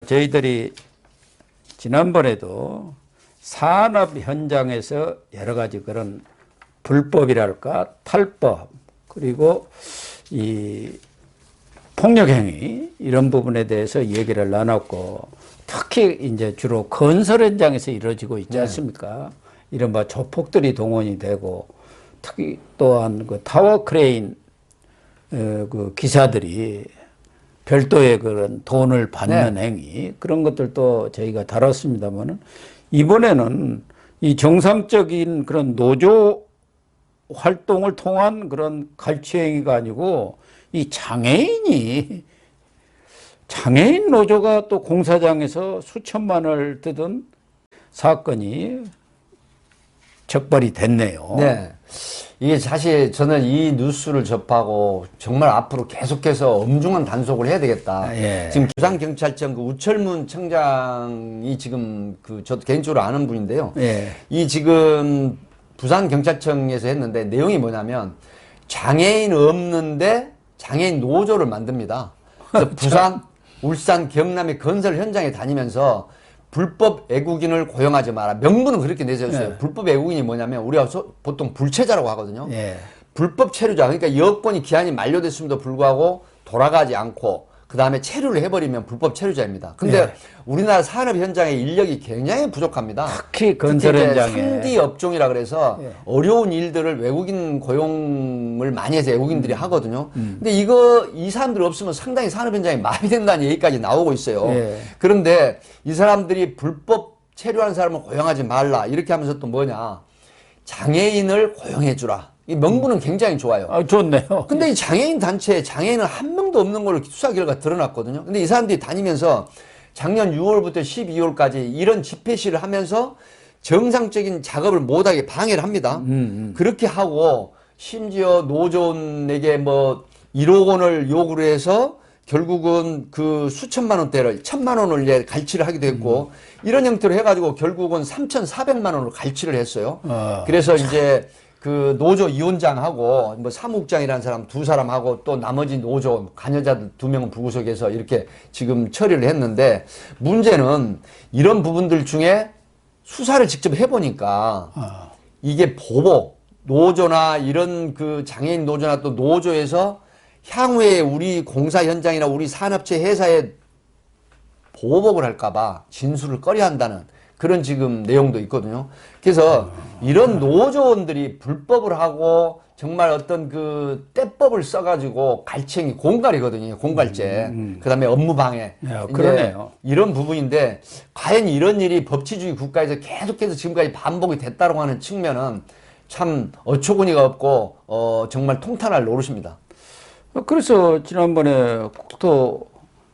저희들이 지난번에도 산업 현장에서 여러 가지 그런 불법이랄까 탈법 그리고 이 폭력행위 이런 부분에 대해서 얘기를 나눴고, 특히 이제 주로 건설 현장에서 이루어지고 있지 않습니까? 이른바 조폭들이 동원이 되고, 특히 또한 그 타워 크레인 그 기사들이 별도의 그런 돈을 받는 행위, 그런 것들도 저희가 다뤘습니다만은, 이번에는 이 정상적인 그런 노조 활동을 통한 그런 갈취 행위가 아니고, 이 장애인 노조가 또 공사장에서 수천만 원을 뜯은 사건이 적발이 됐네요. 네. 이게 사실 저는 이 뉴스를 접하고 정말 앞으로 계속해서 엄중한 단속을 해야 되겠다. 지금 부산경찰청 그 우철문 청장이 지금 저도 개인적으로 아는 분인데요. 이 지금 부산경찰청에서 했는데 내용이 뭐냐면, 장애인 없는데 장애인 노조를 만듭니다. 그래서 부산, 울산, 경남의 건설 현장에 다니면서 불법 외국인을 고용하지 마라. 명분은 그렇게 내세웠어요. 불법 외국인이 뭐냐면, 우리가 보통 불체자라고 하거든요. 불법 체류자, 그러니까 여권이 기한이 만료됐음에도 불구하고 돌아가지 않고 그 다음에 체류를 해버리면 불법 체류자입니다. 근데 우리나라 산업 현장의 인력이 굉장히 부족합니다. 특히 건설 현장에 3D 업종이라 그래서 어려운 일들을 외국인 고용을 많이 해서 외국인들이 하거든요. 근데 이 사람들 없으면 상당히 산업 현장이 마비된다는 얘기까지 나오고 있어요. 그런데 이 사람들이 불법 체류한 사람을 고용하지 말라 이렇게 하면서 또 뭐냐, 장애인을 고용해 주라. 이 명분은 굉장히 좋아요. 아, 좋네요. 근데 이 장애인 단체에 장애인은 한 명도 없는 걸로 수사 결과 드러났거든요. 근데 이 사람들이 다니면서 작년 6월부터 12월까지 이런 집회 시를 하면서 정상적인 작업을 못하게 방해를 합니다. 그렇게 하고 심지어 노조원에게 뭐 1억 원을 요구를 해서 결국은 그 수천만 원대를 1,000만 원을 이제 갈취를 하기도 했고, 이런 형태로 해가지고 결국은 3,400만 원을 갈취를 했어요. 그래서 이제 그 노조 위원장하고 뭐 사무국장이라는 사람 2사람하고 또 나머지 노조 관여자들 2명은 불구속해서 이렇게 지금 처리를 했는데, 문제는 이런 부분들 중에 수사를 직접 해보니까 이게 보복, 노조나 이런 그 장애인 노조나 또 노조에서 향후에 우리 공사 현장이나 우리 산업체 회사에 보복을 할까봐 진술을 꺼려 한다는 그런 지금 내용도 있거든요. 그래서 이런 노조원들이 불법을 하고 정말 어떤 그 떼법을 써가지고 갈취행위, 공갈이거든요. 공갈죄. 그 다음에 업무방해. 그러네요. 이런 부분인데, 과연 이런 일이 법치주의 국가에서 계속해서 지금까지 반복이 됐다고 하는 측면은 참 어처구니가 없고 정말 통탄할 노릇입니다. 그래서 지난번에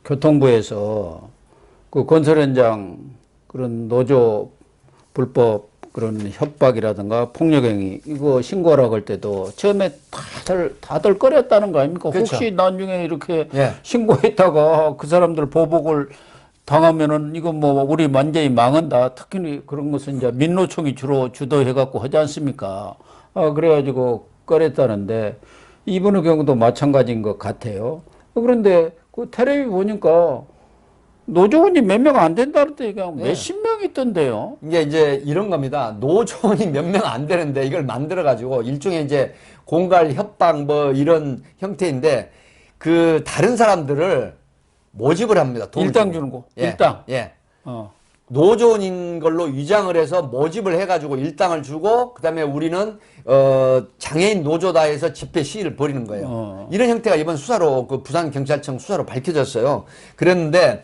국토교통부에서 그 건설 현장 그런 노조 불법 그런 협박이라든가 폭력행위 이거 신고하라고 할 때도 처음에 다들 꺼렸다는 거 아닙니까? 그렇죠. 혹시 나중에 이렇게 신고했다가 그 사람들 보복을 당하면은 이거 뭐 우리 완전히 망한다. 특히 그런 것은 이제 민노총이 주로 주도해갖고 하지 않습니까? 그래가지고 꺼렸다는데, 이번의 경우도 마찬가지인 것 같아요. 그런데 그 텔레비 보니까 노조원이 몇 명 안 된다는데 그냥 몇십 명 있던데요. 이게 이제 이런 겁니다. 노조원이 몇 명 안 되는데 이걸 만들어가지고 일종의 이제 공갈 협박 뭐 이런 형태인데, 그 다른 사람들을 모집을 합니다. 일당 주는 거. 일당. 노조원인 걸로 위장을 해서 모집을 해가지고 일당을 주고, 그 다음에 우리는 장애인 노조다 해서 집회 시위를 벌이는 거예요. 이런 형태가 이번 수사로 그 부산경찰청 수사로 밝혀졌어요. 그랬는데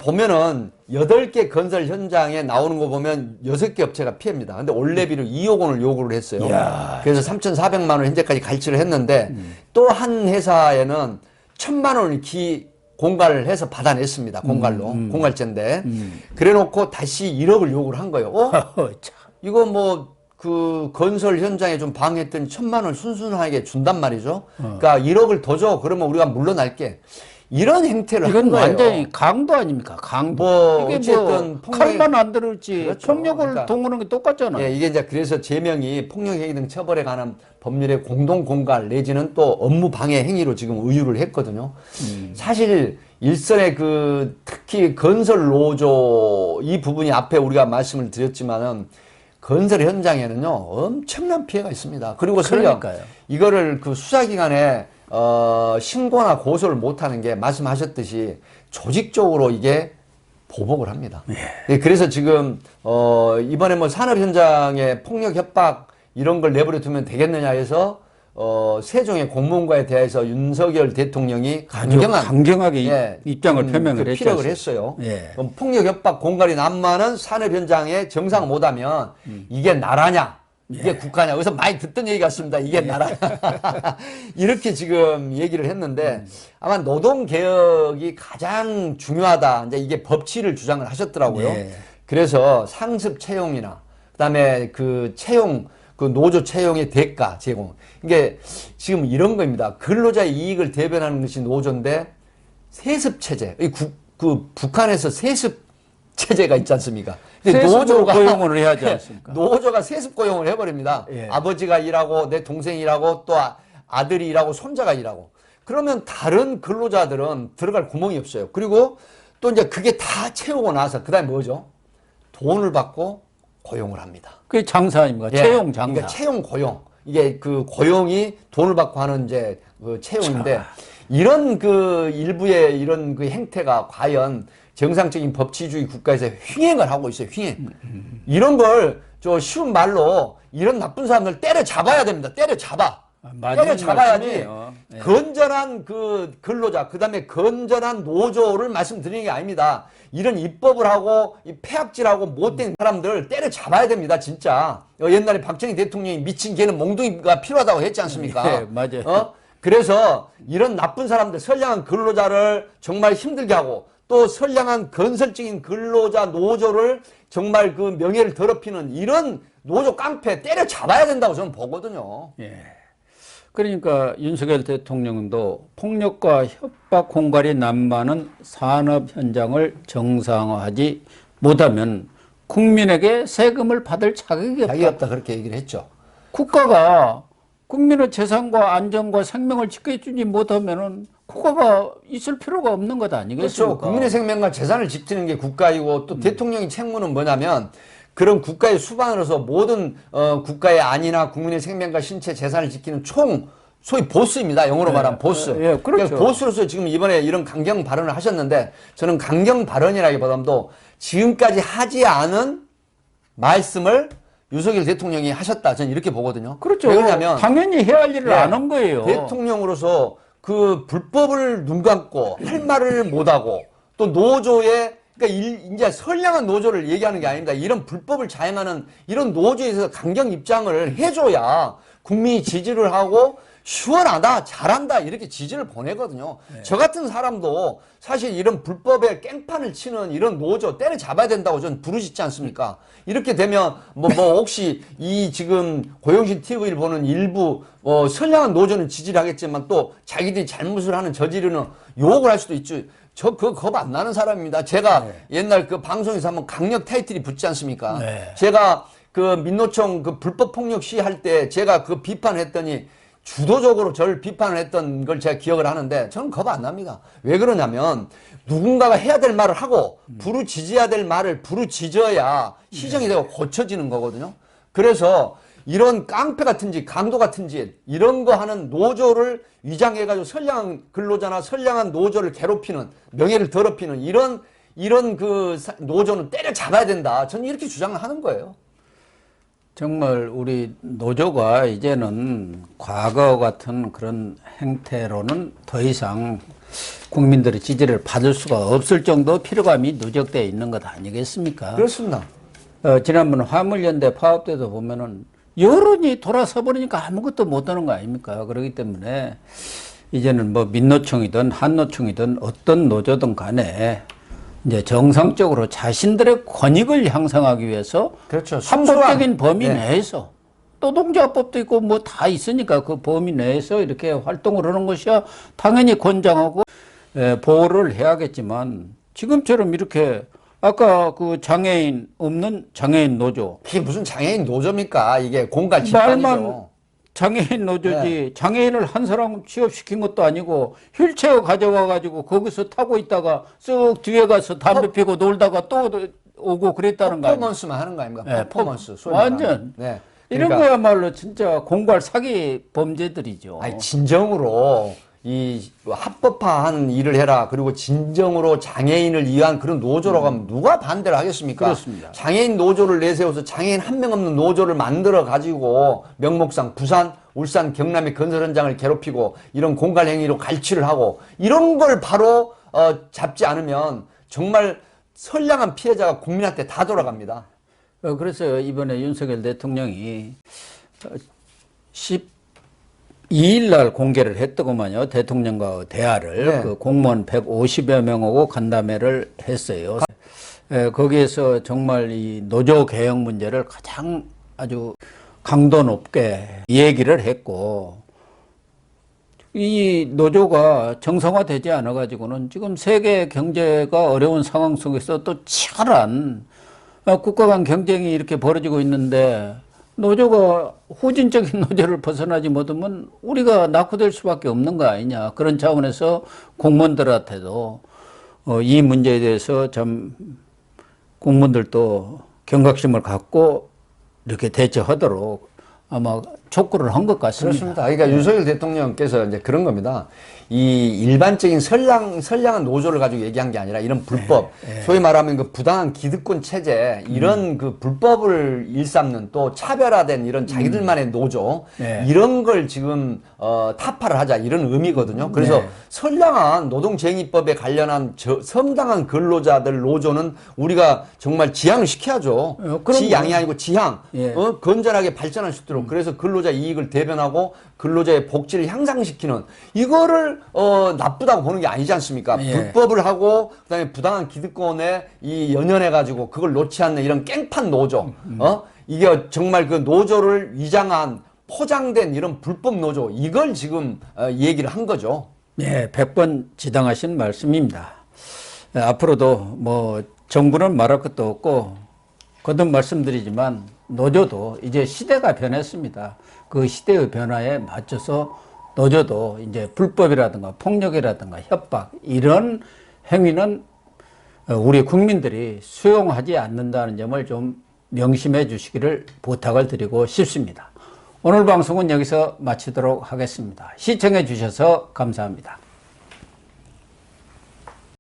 보면은 8개 건설 현장에 나오는 거 보면 6개 업체가 피해입니다. 근데 올레비를 2억 원을 요구를 했어요. 그래서 3,400만 원 현재까지 갈취를 했는데, 또 한 회사에는 1,000만 원을 공갈을 해서 받아냈습니다. 공갈로. 공갈죄인데. 그래 놓고 다시 1억을 요구를 한 거예요. 이거 뭐 그 건설 현장에 좀 방해했더니 1,000만 원을 순순하게 준단 말이죠. 그러니까 1억을 더 줘. 그러면 우리가 물러날게. 이런 행태를 한 이건 거예요. 완전히 강도 아닙니까? 강도. 뭐 이게 어쨌든 뭐 칼만 안 들을지 그렇죠. 폭력을 그러니까 동원하는 게 똑같잖아요. 예, 이게 이제 그래서 제명이 폭력행위 등 처벌에 관한 법률의 공동공갈 내지는 또 업무 방해 행위로 지금 의유를 했거든요. 사실 일선의 그 특히 건설 노조 이 부분이 앞에 우리가 말씀을 드렸지만은 건설 현장에는요 엄청난 피해가 있습니다. 그리고 설령 그러니까요. 이거를 그 수사기관에 신고나 고소를 못하는 게 말씀하셨듯이 조직적으로 이게 보복을 합니다. 예, 그래서 지금 이번에 뭐 산업 현장에 폭력 협박 이런 걸 내버려 두면 되겠느냐 해서 세종의 공무원과에 대해서 윤석열 대통령이 강경하게 예, 입장을 표명을 그 했죠. 피력을 했어요. 예. 그럼 폭력 협박 공갈이 난무하는 산업 현장에 정상 못하면 이게 나라냐? 이게 국가냐? 여기서 많이 듣던 얘기 같습니다. 이게 나라냐? 이렇게 지금 얘기를 했는데 아마 노동개혁이 가장 중요하다. 이제 이게 법치를 주장을 하셨더라고요. 예. 그래서 상습 채용이나 그다음에 그 채용 그 노조 채용의 대가 제공. 이게 지금 이런 겁니다. 근로자의 이익을 대변하는 것이 노조인데 세습 체제. 그 북한에서 세습 체제가 있지 않습니까? 근데 노조가 고용을 해야 하지 않습니까? 노조가 세습 고용을 해버립니다. 예. 아버지가 일하고 내 동생이 일하고 또 아들이 일하고 손자가 일하고. 그러면 다른 근로자들은 들어갈 구멍이 없어요. 그리고 또 이제 그게 다 채우고 나서 그다음에 뭐죠? 돈을 받고 고용을 합니다. 그게 장사 아닙니까? 예. 채용 장사. 그러니까 채용 고용. 이게 그 고용이 돈을 받고 하는 이제 그 채용인데 이런 그 일부의 이런 그 행태가 과연 정상적인 법치주의 국가에서 휘행을 하고 있어요. 휘행. 이런 걸 저 쉬운 말로 이런 나쁜 사람들 때려 잡아야 됩니다. 때려 잡아. 때려 잡아야지. 네. 건전한 그 근로자, 그 다음에 건전한 노조를 말씀드리는 게 아닙니다. 이런 입법을 하고 이 폐악질하고 못된 사람들 때려 잡아야 됩니다. 진짜. 옛날에 박정희 대통령이 미친 개는 몽둥이가 필요하다고 했지 않습니까? 네, 맞아요. 그래서 이런 나쁜 사람들, 선량한 근로자를 정말 힘들게 하고 또 선량한 건설적인 근로자 노조를 정말 그 명예를 더럽히는 이런 노조 깡패 때려 잡아야 된다고 저는 보거든요. 예. 그러니까 윤석열 대통령도 폭력과 협박 공갈이 난무하는 산업 현장을 정상화하지 못하면 국민에게 세금을 받을 자격이 없다. 자기 없다 그렇게 얘기를 했죠. 국가가 국민의 재산과 안전과 생명을 지켜주지 못하면은 국가가 있을 필요가 없는 것 아니겠습니까? 그렇죠. 국민의 생명과 재산을 지키는 게 국가이고 또 대통령의 책무는 뭐냐면 그런 국가의 수반으로서 모든 국가의 안위나 국민의 생명과 신체 재산을 지키는 소위 보스입니다. 영어로 말하면 보스. 예, 그렇죠. 그러니까 보스로서 지금 이번에 이런 강경 발언을 하셨는데 저는 강경 발언이라기보다도 지금까지 하지 않은 말씀을 윤석열 대통령이 하셨다. 저는 이렇게 보거든요. 그렇죠. 왜 그러냐면 당연히 해야 할 일을 안 한 거예요. 대통령으로서 그 불법을 눈 감고 할 말을 못하고 또 노조에 그러니까 이제 선량한 노조를 얘기하는 게 아닙니다. 이런 불법을 자행하는 이런 노조에서 강경 입장을 해줘야 국민이 지지를 하고 시원하다, 잘한다 이렇게 지지를 보내거든요. 네. 저 같은 사람도 사실 이런 불법에 깽판을 치는 이런 노조 때려잡아야 된다고 저는 부르짖지 않습니까? 이렇게 되면 뭐 혹시 이 지금 고영신 TV를 보는 일부 선량한 노조는 지지를 하겠지만 또 자기들이 잘못을 하는 저지르는 욕을 할 수도 있죠. 저 그거 겁 안 나는 사람입니다. 제가 옛날 그 방송에서 한번 강력 타이틀이 붙지 않습니까? 네. 제가 그 민노총 그 불법 폭력 시위할 때 제가 그 비판했더니 주도적으로 저를 비판을 했던 걸 제가 기억을 하는데 저는 겁 안 납니다. 왜 그러냐면 누군가가 해야 될 말을 하고 부르짖어야 될 말을 부르짖어야 시정이 되고 고쳐지는 거거든요. 그래서 이런 깡패 같은 짓, 강도 같은 짓 이런 거 하는 노조를 위장해가지고 선량한 근로자나 선량한 노조를 괴롭히는 명예를 더럽히는 이런 그 노조는 때려잡아야 된다. 저는 이렇게 주장을 하는 거예요. 정말 우리 노조가 이제는 과거 같은 그런 행태로는 더 이상 국민들의 지지를 받을 수가 없을 정도 피로감이 누적되어 있는 것 아니겠습니까? 그렇습니다. 지난번 화물연대 파업 때도 보면은 여론이 돌아서 버리니까 아무것도 못하는 거 아닙니까? 그렇기 때문에 이제는 뭐 민노총이든 한노총이든 어떤 노조든 간에 이제 정상적으로 자신들의 권익을 향상하기 위해서 그렇죠. 합법적인 범위 내에서 노동자법도 있고 뭐 다 있으니까 그 범위 내에서 이렇게 활동을 하는 것이야 당연히 권장하고 보호를 해야겠지만 지금처럼 이렇게 아까 그 장애인 없는 장애인 노조 이게 무슨 장애인 노조입니까? 이게 공갈 말만 집단이죠. 장애인 노조지 장애인을 한 사람 취업시킨 것도 아니고 휠체어 가져와 가지고 거기서 타고 있다가 쓱 뒤에 가서 담배 피고 놀다가 또 오고 그랬다는 거 아니에요? 퍼포먼스만 하는 거 아닙니까? 네, 퍼포먼스. 소위 완전 말하는. 네. 이런 그러니까 거야말로 진짜 공갈 사기 범죄들이죠. 아니, 진정으로 이 합법화하는 일을 해라. 그리고 진정으로 장애인을 위한 그런 노조라고 하면 누가 반대를 하겠습니까? 그렇습니다. 장애인 노조를 내세워서 장애인 한 명 없는 노조를 만들어 가지고 명목상 부산, 울산, 경남의 건설 현장을 괴롭히고 이런 공갈 행위로 갈취를 하고 이런 걸 바로 잡지 않으면 정말 선량한 피해자가 국민한테 다 돌아갑니다. 그래서 이번에 윤석열 대통령이 12일 날 공개를 했더구만요. 대통령과 대화를. 네. 그 공무원 150여 명하고 간담회를 했어요. 거기에서 정말 이 노조 개혁 문제를 가장 아주 강도 높게 얘기를 했고, 이 노조가 정상화되지 않아 가지고는 지금 세계 경제가 어려운 상황 속에서 또 치열한 국가 간 경쟁이 이렇게 벌어지고 있는데 노조가 후진적인 노조를 벗어나지 못하면 우리가 낙후될 수밖에 없는 거 아니냐. 그런 차원에서 공무원들한테도 이 문제에 대해서 참 공무원들도 경각심을 갖고 이렇게 대처하도록 아마 촉구를 한 것 같습니다. 그렇습니다. 그러니까 윤석열 대통령께서 이제 그런 겁니다. 이 일반적인 선량한 노조를 가지고 얘기한 게 아니라 이런 불법, 소위 말하면 그 부당한 기득권 체제, 이런 그 불법을 일삼는 또 차별화된 이런 자기들만의 노조, 이런 걸 지금 타파를 하자 이런 의미거든요. 그래서 선량한 노동쟁의법에 관련한 성당한 근로자들 노조는 우리가 정말 지향을 시켜야죠. 지양이 아니고 지향, 건전하게 발전할 수 있도록. 그래서 근로자 이익을 대변하고 근로자의 복지를 향상시키는 이거를 나쁘다고 보는 게 아니지 않습니까? 불법을 하고 그다음에 부당한 기득권에 이 연연해 가지고 그걸 놓지 않는 이런 깽판 노조, 이게 정말 그 노조를 위장한 포장된 이런 불법 노조 이걸 지금 얘기를 한 거죠. 네, 100번 지당하신 말씀입니다. 앞으로도 뭐 정부는 말할 것도 없고 거듭 말씀드리지만 노조도 이제 시대가 변했습니다. 그 시대의 변화에 맞춰서 노조도 이제 불법이라든가 폭력이라든가 협박 이런 행위는 우리 국민들이 수용하지 않는다는 점을 좀 명심해 주시기를 부탁을 드리고 싶습니다. 오늘 방송은 여기서 마치도록 하겠습니다. 시청해 주셔서 감사합니다.